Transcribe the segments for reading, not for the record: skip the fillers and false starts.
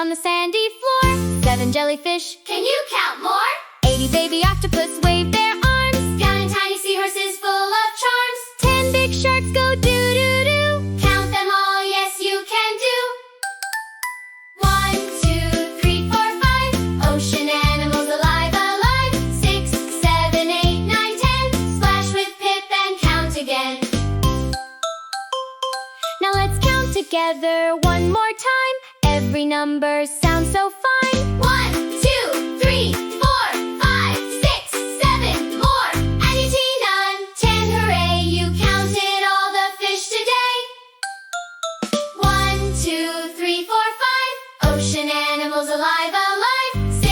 on the sandy floor. 7 jellyfish. Can you count more? 80 baby octopus wave their arms. Counting tiny seahorses full of charms. 10 big sharks go doo-doo-doo. Count them all, yes you can do. 1, 2, 3, 4, 5. Ocean animals alive, alive. 6, 7, 8, 9, 10. Splash with Pip and count again. Now let's count together one more time. Every number sounds so fine. 1, 2, 3, 4, 5, 6, 7, more. And you see none. 10, hooray, you counted all the fish today. 1, 2, 3, 4, 5. Ocean animals alive, alive. 6,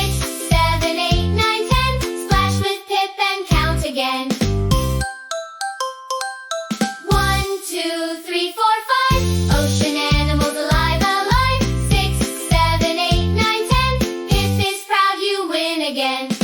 7, 8, 9, 10. Splash with Pip and count again. 1, 2, 3, 4, 5. Ocean animals alive, alive. 6, 7, 8, 9, 10. Pip is proud, you win again.